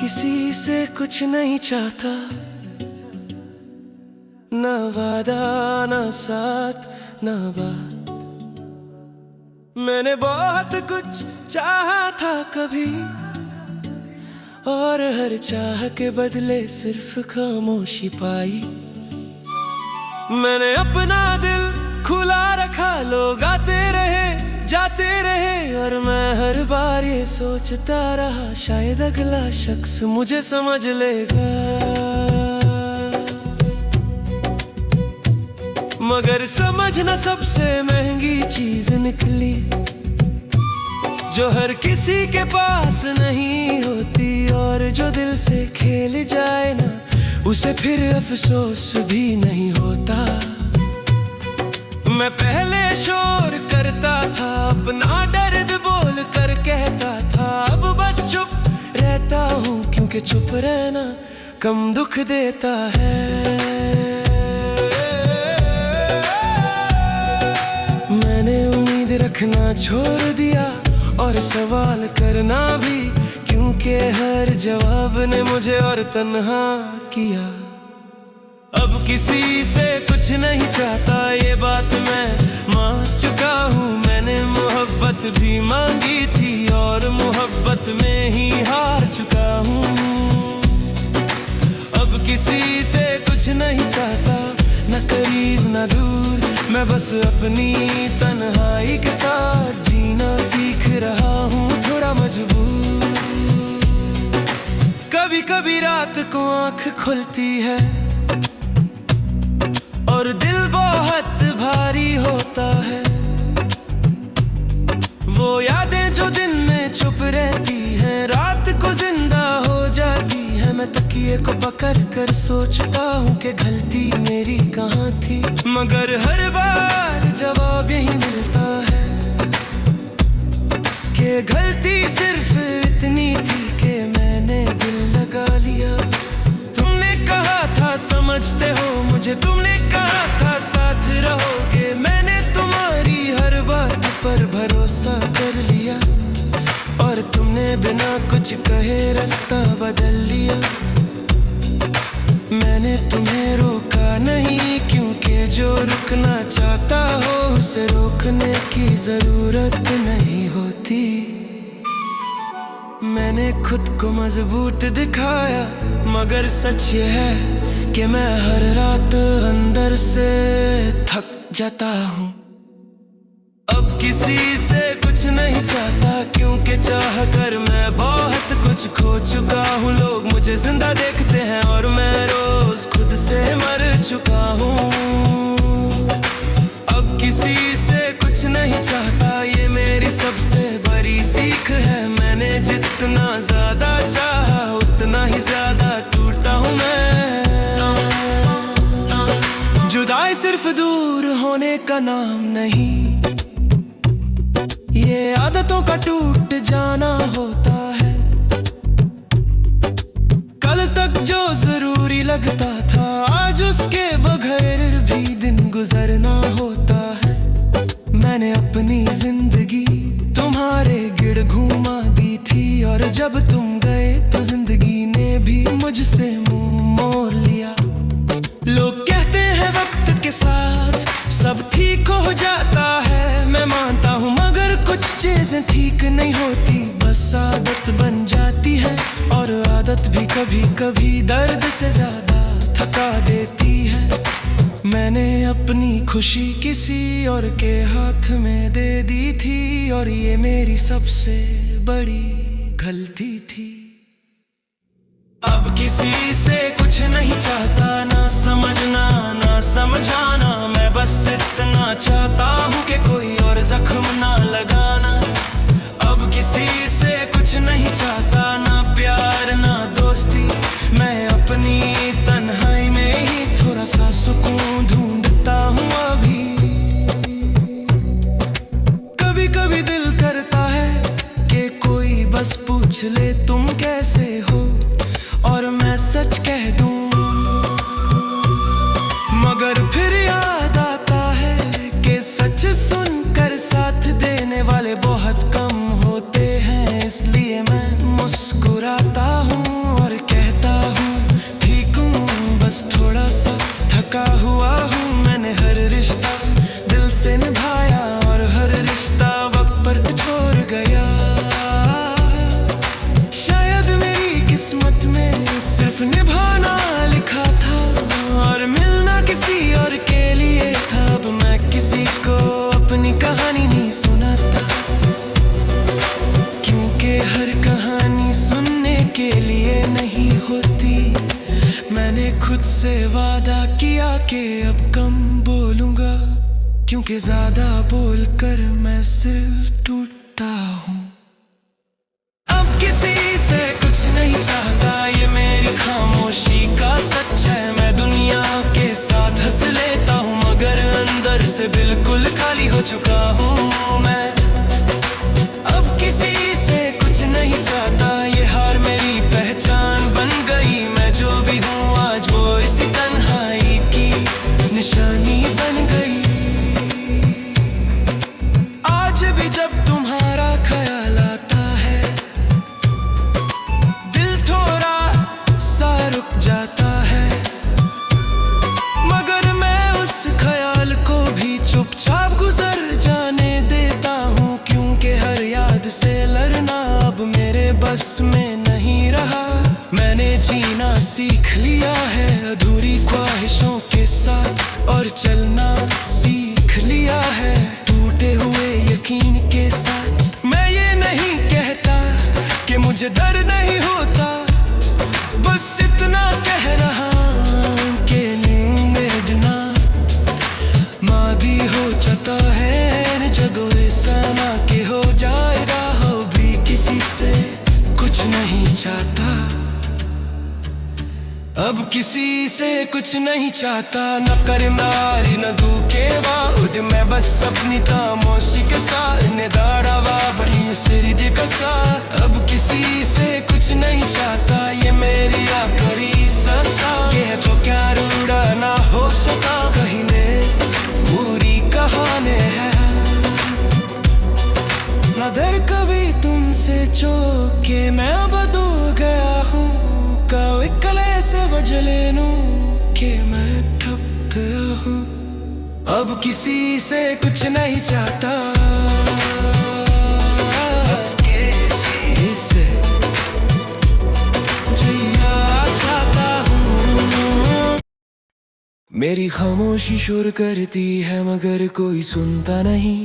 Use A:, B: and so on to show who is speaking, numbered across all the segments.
A: किसी से कुछ नहीं चाहता, न वादा न साथ न बात। मैंने बहुत कुछ चाहा था कभी, और हर चाह के बदले सिर्फ खामोशी पाई। मैंने अपना दिल खुला रखा, लोग आते रहे जाते रहे, और मैं हर बार ये सोचता रहा शायद अगला शख्स मुझे समझ लेगा। मगर समझना सबसे महंगी चीज निकली, जो हर किसी के पास नहीं होती, और जो दिल से खेल जाए ना उसे फिर अफसोस भी नहीं होता। मैं पहले शोर करता था, अपना दर्द बोल कर कहता था, अब बस चुप रहता हूँ, क्योंकि चुप रहना कम दुख देता है। मैंने उम्मीद रखना छोड़ दिया और सवाल करना भी, क्योंकि हर जवाब ने मुझे और तन्हा किया। अब किसी से कुछ नहीं चाहता, ये बात मैं मान चुका हूँ। मैंने मोहब्बत भी मांगी थी और मोहब्बत में ही हार चुका हूँ। अब किसी से कुछ नहीं चाहता, न करीब न दूर, मैं बस अपनी तन्हाई के साथ जीना सीख रहा हूँ, थोड़ा मजबूर। कभी कभी रात को आँख खुलती है और दिल बहुत भारी होता है। वो यादें जो दिन में चुप रहती हैं, रात को जिंदा हो जाती है। मैं तकिए को पकड़ कर सोचता हूँ कि गलती मेरी कहाँ थी, मगर हर बार जवाब यही मिलता है कि गलती सिर्फ इतनी थी कि मैंने दिल लगा लिया। तुमने कहा था समझते हो मुझे, तुमने कहा था साथ रहोगे, मैंने तुम्हारी हर बात पर भरोसा कर लिया, और तुमने बिना कुछ कहे रास्ता बदल लिया। मैंने तुम्हें रोका नहीं, क्योंकि जो रुकना चाहता हो उसे रोकने की जरूरत नहीं होती। मैंने खुद को मजबूत दिखाया, मगर सच ये है कि मैं हर रात अंदर से थक जाता हूँ। अब किसी से कुछ नहीं चाहता, क्योंकि चाह कर मैं बहुत कुछ खो चुका हूँ। लोग मुझे जिंदा देखते हैं और मैं रोज खुद से मर चुका हूँ। अब किसी से कुछ नहीं चाहता, ये मेरी सबसे बड़ी सीख है। मैंने जितना ज्यादा चाहा उतना ही ज्यादा टूटा हूँ मैं। जुदाई सिर्फ दूर होने का नाम नहीं, ये आदतों का टूट जाना होता है। कल तक जो जरूरी लगता था, आज उसके बगैर भी दिन गुजरना होता है। मैंने अपनी जिंदगी तुम्हारे गिर्द घुमा दी थी, और जब तुम गए तो जिंदगी ने भी मुझसे मुंह मोड़ लिया। लोग कहते हैं वक्त के साथ सब ठीक हो जाता है, मैं मानता हूँ, मगर कुछ चीजें ठीक नहीं होती, बस आदत बन जाती है। और आदत भी कभी कभी दर्द से ज्यादा थका देती है। मैंने अपनी खुशी किसी और के हाथ में दे दी थी, और ये मेरी सबसे बड़ी गलती थी। अब किसी से कुछ नहीं चाहता, ना समझना ना समझाना, मैं बस इतना चाहता हूँ कि कोई और जख्म ना लगाना। अब किसी से कुछ नहीं चाहता, ना प्यार ना दोस्ती, मैं अपनी तन्हाई में ही थोड़ा सा सुकून ढूंढता हूँ अभी। कभी कभी दिल करता है कि कोई बस पूछ ले तुम बस थोड़ा सा थका हुआ हूँ। मैंने हर रिश्ता दिल से निभाया और हर रिश्ता वक्त पर छोड़ गया। शायद मेरी किस्मत में सिर्फ निभाना लिखा था और मिलना किसी और के लिए था। अब मैं किसी को अपनी कहानी नहीं सुनाता, क्योंकि हर कहानी सुनने के लिए नहीं होती। मैंने खुद से वादा किया कि अब कम बोलूंगा, क्योंकि ज्यादा बोलकर मैं सिर्फ टूटता हूँ। अब किसी से कुछ नहीं चाहता, ये मेरी खामोशी का सच है। मैं दुनिया के साथ हंस लेता हूँ, मगर अंदर से बिल्कुल खाली हो चुका हूँ मैं। अब किसी से कुछ नहीं चाहता, ये हार मेरी पहचान बन गई। मैं जो भी हूँ आज वो इसी तन्हाई की निशानी बन गई। आज भी जब तुम्हारा ख्याल आता है, दिल थोड़ा सा रुक जाता है, मगर मैं उस ख्याल को भी चुपचाप गुजर जाने देता हूँ, क्योंकि हर याद से लड़ना अब मेरे बस में नहीं रहा। मैंने जीना सीख लिया है अधूरी ख्वाहिशों के साथ, और चलना सीख लिया है टूटे हुए यकीन के साथ। मैं ये नहीं कहता कि मुझे डर नहीं होता, बस इतना कह रहा हूं कि नींद ना मादी हो जाता है। जब ऐसा ना कि हो जाएगा, हो भी किसी से कुछ नहीं चाहता। अब किसी से कुछ नहीं चाहता, न करनारी न दुखे वाहुद। मैं बस अपनी तामोशी के साथ ने दाड़ावा बनी सिरज का साथ। अब किसी से कुछ नहीं चाहता, ये मेरी आखिरी सच्चा। ये तो क्या रूड़ा ना हो सका, कहीं ने बुरी कहानी है। ना डर कभी तुमसे चौके मैं अब दो गया हूँ, कोई कले से बजले नू कि मैं ठप गया हूँ। अब किसी से कुछ नहीं चाहता, इससे जिया चाहता हूँ। मेरी खामोशी शोर करती है मगर कोई सुनता नहीं।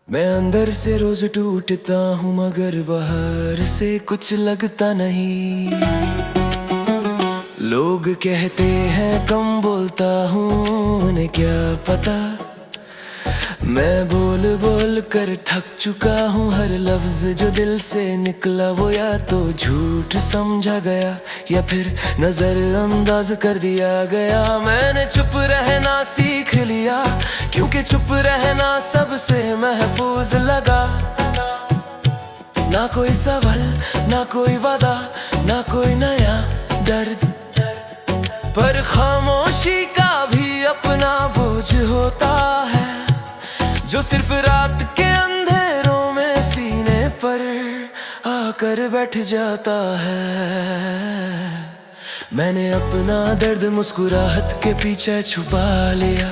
A: मैं अंदर से रोज टूटता हूँ, मगर बाहर से कुछ लगता नहीं। लोग कहते हैं कम बोलता हूँ, उन्हें क्या पता मैं बोल बोल कर थक चुका हूँ। हर लफ्ज जो दिल से निकला वो या तो झूठ समझा गया, या फिर नजरअंदाज कर दिया गया। मैंने चुप रहना सीख लिया, क्योंकि चुप रहना सबसे महफूज लगा। ना कोई सवाल, ना कोई वादा, ना कोई नया दर्द, पर खामोशी का भी अपना बोझ होता है, जो सिर्फ रात के अंधेरों में सीने पर आकर बैठ जाता है। मैंने अपना दर्द मुस्कुराहट के पीछे छुपा लिया,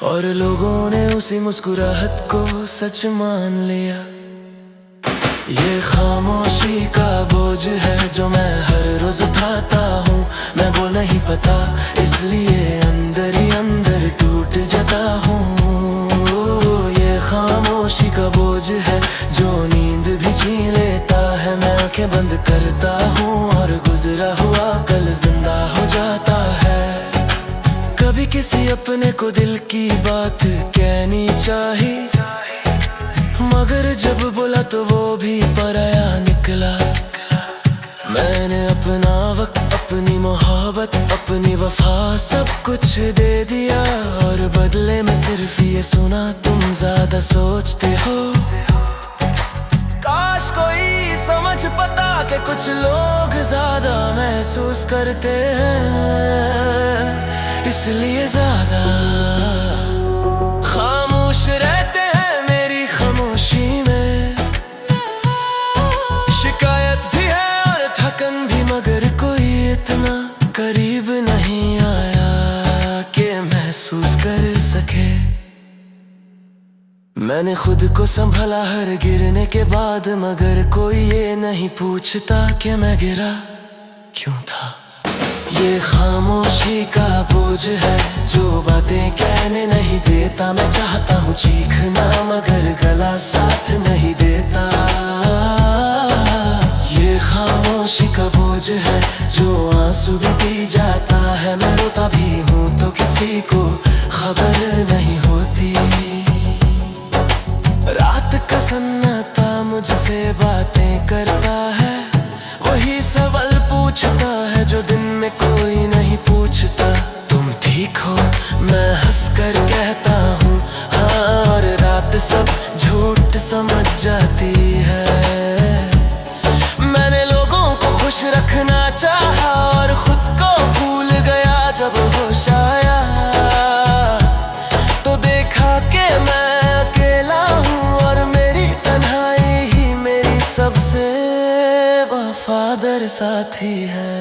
A: और लोगों ने उसी मुस्कुराहट को सच मान लिया। ये खामोशी का बोझ है जो मैं हर रोज उठाता हूँ। मैं वो नहीं पता, इसलिए अंदर ही अंदर टूट जाता हूँ। ये खामोशी का बोझ है जो नींद भी छीन लेता है। मैं आंखें बंद करता हूँ और गुजरा हुआ कल जिंदा हो जाता है। कभी किसी अपने को दिल की बात कहनी चाहिए, मगर जब बोला तो वो भी पराया निकला। मैंने अपना वक्त, अपनी मोहब्बत, अपनी वफा सब कुछ दे दिया, और बदले में सिर्फ ये सुना तुम ज्यादा सोचते हो। काश कोई समझ पता कि कुछ लोग ज्यादा महसूस करते हैं, इसलिए ज्यादा खामोश रहते हैं मेरी खामोशी में। शिकायत भी है और थकन भी, मगर कोई इतना करीब नहीं आया कि महसूस कर सके। मैंने खुद को संभाला हर गिरने के बाद, मगर कोई ये नहीं पूछता कि मैं गिरा क्यों था। ये खामोशी का बोझ है जो बातें कहने नहीं देता। मैं चाहता हूँ चीखना मगर गला साथ नहीं देता। ये खामोशी का बोझ है जो आंसू भी पी जाता है। मैं रोता भी हूँ तो किसी को खबर नहीं होती। रात का सन्नाटा मुझसे बातें करता है, वही सवाल पूछता है जो दिन में कोई नहीं पूछता। तुम ठीक हो? मैं हंसकर कहता हूँ हाँ, और रात सब झूठ समझ जाती है। मैंने लोगों को खुश रखना चाहा और खुद को भूल गया। जब होश आया तो देखा कि मैं सबसे वफादार साथी है।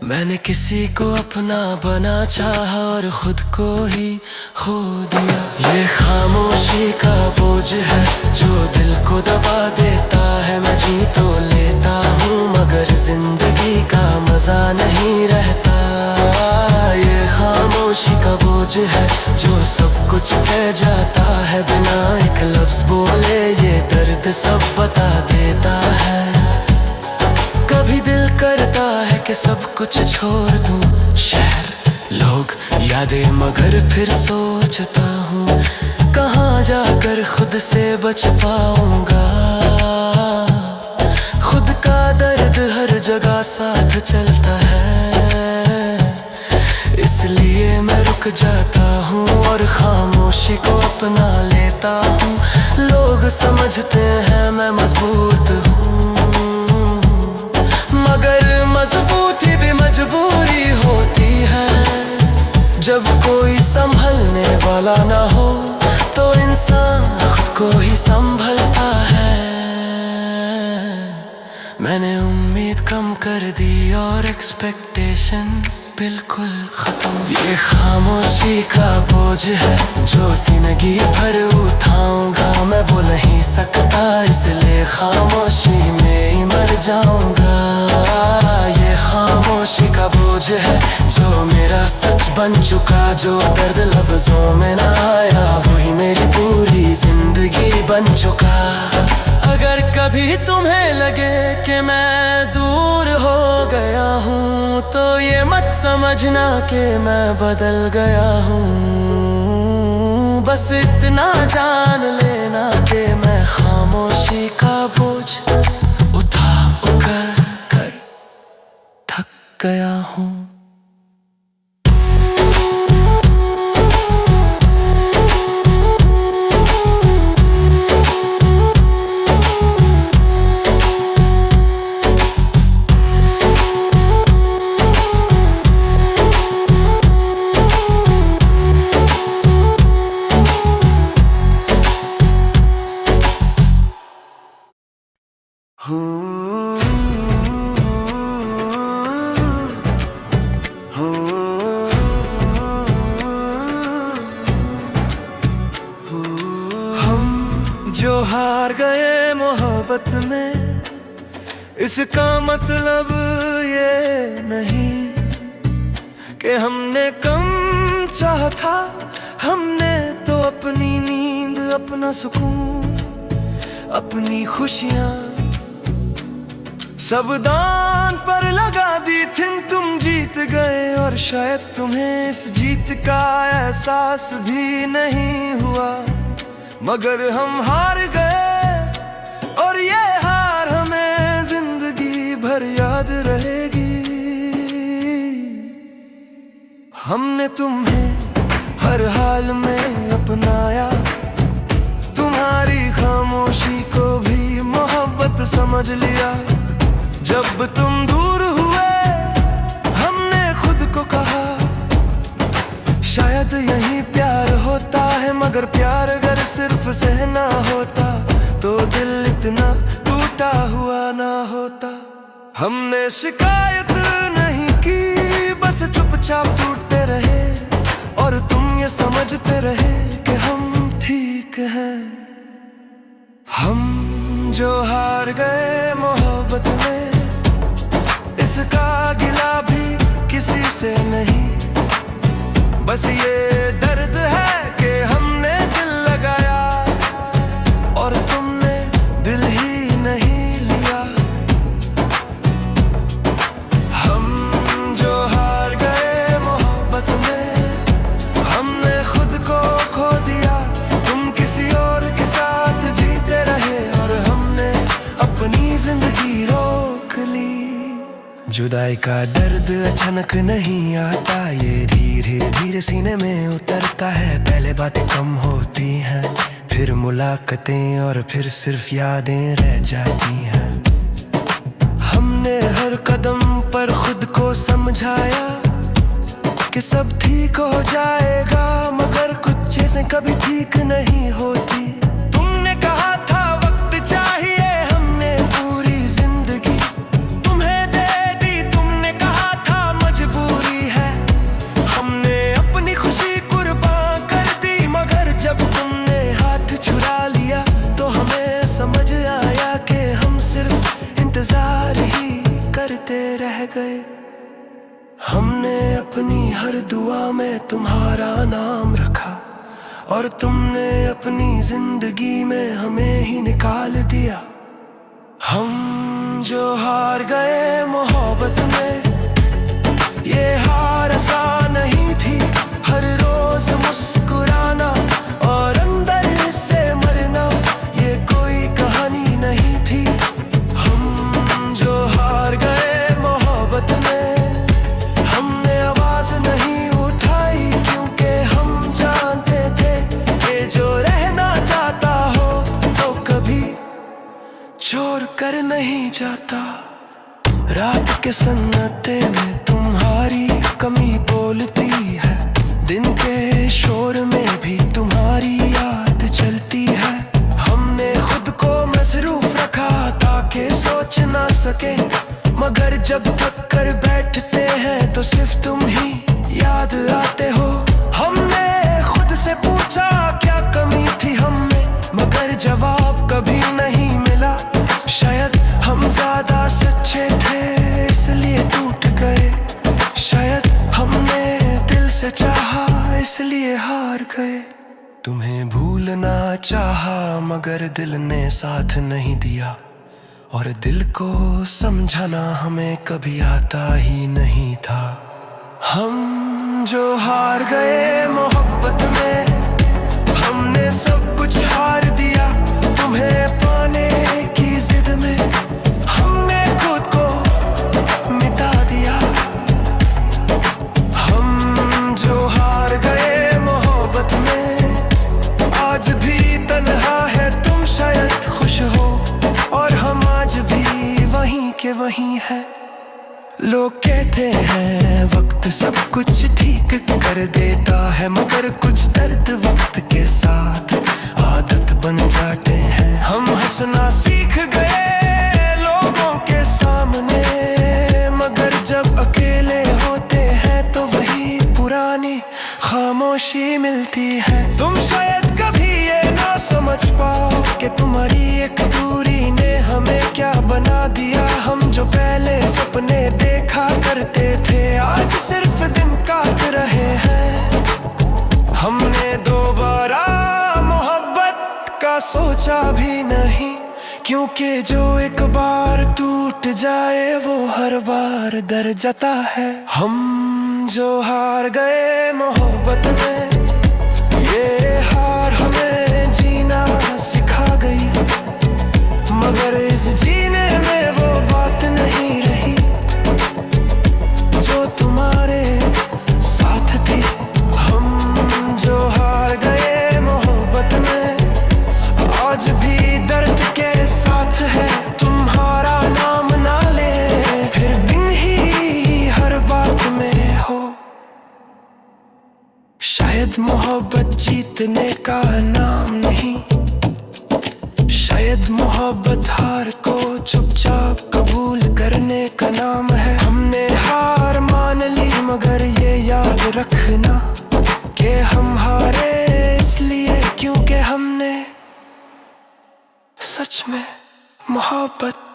A: मैंने किसी को अपना बना चाहा और खुद को ही खो दिया। ये खामोशी का बोझ है जो दिल को दबा देता है। मैं जी तो लेता हूँ मगर जिंदगी का मजा नहीं रहता। ये खामोशी का बोझ है जो सब कुछ कह जाता है, बिना एक लफ्ज बोले ये दर्द सब बता देता है। कभी दिल करता है कि सब कुछ छोड़ दूं, शहर लोग यादें, मगर फिर सोचता हूँ कहाँ जाकर खुद से बच पाऊंगा। खुद का दर्द हर जगह साथ चलता है, इसलिए मैं रुक जाता हूँ और खामोशी को अपना लेता हूँ। लोग समझते हैं मैं मजबूत हूँ, मगर मजबूती भी मजबूरी होती है। जब कोई संभलने वाला ना हो तो इंसान खुद को ही संभलता है। मैंने उम्मीद कम कर दी और एक्सपेक्टेशंस बिल्कुल खत्म। ये खामोशी का बोझ है जो जिंदगी भर उठाऊंगा। मैं बोल नहीं सकता इसलिए खामोशी में ही मर जाऊंगा। ये खामोशी का बोझ है जो मेरा सच बन चुका। जो दर्द लफ्जों में ना आया वही मेरी पूरी जिंदगी बन चुका। अगर कभी तुम्हें लगे कि मैं दूर हो गया हूँ तो ये मत समझना कि मैं बदल गया हूँ। बस इतना जान लेना कि मैं खामोशी का बोझ उठा कर थक गया हूँ। हम जो हार गए मोहब्बत में, इसका मतलब ये नहीं कि हमने कम चाहा था। हमने तो अपनी नींद, अपना सुकून, अपनी खुशियाँ सब दान पर लगा दी थी। तुम जीत गए और शायद तुम्हें इस जीत का एहसास भी नहीं हुआ, मगर हम हार गए और ये हार हमें जिंदगी भर याद रहेगी। हमने तुम्हें हर हाल में अपनाया, तुम्हारी खामोशी को भी मोहब्बत समझ लिया। जब तुम दूर हुए हमने खुद को कहा शायद यही प्यार होता है, मगर प्यार अगर सिर्फ सहना होता तो दिल इतना टूटा हुआ ना होता। हमने शिकायत कि बस चुपचाप टूटते रहे और तुम ये समझते रहे कि हम ठीक हैं। हम जो हार गए मोहब्बत में, इसका गिला भी किसी से नहीं। बस ये दर्द है कि हमने दिल लगाया और तुमने दिल ही नहीं लिया। हम जो हार गए मोहब्बत में, हमने खुद को खो दिया। तुम किसी और के साथ जीते रहे और हमने अपनी जिंदगी रोक ली। जुदाई का दर्द अचानक नहीं आता, ये धीरे धीरे सीने में उतरता है। पहले बातें कम होती हैं, फिर मुलाकातें और फिर सिर्फ यादें रह जाती हैं। हमने हर कदम पर खुद को समझाया कि सब ठीक हो जाएगा, मगर कुछ चीजें कभी ठीक नहीं होती। तुमने कहा था वक्त चाहिए, हमने पूरी जिंदगी तुम्हें दे दी। तुमने कहा था मजबूरी है, हमने अपनी खुशी कुर्बान कर दी। मगर जब तुमने हाथ छुड़ा लिया तो हमें समझ आया कि हम सिर्फ इंतजार ही करते रह गए। हमने अपनी हर दुआ में तुम्हारा नाम रखा और तुमने अपनी जिंदगी में हमें ही निकाल दिया। हम जो हार गए मोहब्बत में, ये हार आसान नहीं थी। हर रोज मुस्कुराना और अंदर से मरना, ये कोई कहानी नहीं थी। हम जो हार गए मोहब्बत में, हमने आवाज नहीं उठाई क्योंकि हम जानते थे कि जो रहना चाहता हो वो कभी छोड़ कर नहीं जाता। रात के सन्नाटे में तुम्हारी कमी बोलती है, दिन के शोर में भी तुम्हारी याद चलती है। हमने खुद को मसरूफ रखा ताकि सोच ना सके, मगर जब थक कर बैठते हैं तो सिर्फ तुम ही याद आते हो। हमने खुद से पूछा क्या कमी थी हम में, मगर जवाब कभी नहीं मिला। शायद हम ज्यादा सच्चे थे इसलिए टूट गए, शायद हमने दिल से चाहा इसलिए हार गए। तुम्हें भूलना चाहा मगर दिल ने साथ नहीं दिया, और दिल को समझाना हमें कभी आता ही नहीं था। हम जो हार गए मोहब्बत में, हमने सब कुछ हार दिया। तुम्हें पाने की जिद में हमने खुद को मिटा दिया। हम जो हार गए मोहब्बत में, आज भी तन्हा है तुम शायद खुश हो, और हम आज भी वहीं के वहीं हैं। लोग कहते हैं वक्त सब कुछ ठीक कर देता है, मगर कुछ दर्द वक्त के साथ आदत बन जाते हैं। हम हंसना सीख गए लोगों के सामने, मगर जब अकेले होते हैं तो वही पुरानी खामोशी मिलती है। तुम शायद कभी ये ना समझ पाओ कि तुम्हारी एक दूरी ने हमें क्या बना दिया। हम जो पहले सपने देखा करते थे आज सिर्फ दिन काट रहे हैं। हमने दोबारा मोहब्बत का सोचा भी नहीं, क्योंकि जो एक बार टूट जाए वो हर बार दर्द जाता है। हम जो हार गए मोहब्बत में, ये हार हमें जीना सिखा गई, मगर इस जीने में वो बात नहीं रही जो तुम्हारे साथ थी। हम जो हार गए मोहब्बत में, आज भी दर्द के साथ है। तुम्हारा नाम ना ले फिर बिन ही हर बात में हो। शायद मोहब्बत जीतने का नाम नहीं, शायद मोहब्बत हार को चुपचाप कबूल करने का नाम है। हमने हार मगर ये याद रखना कि हम हारे इसलिए क्योंकि हमने सच में मोहब्बत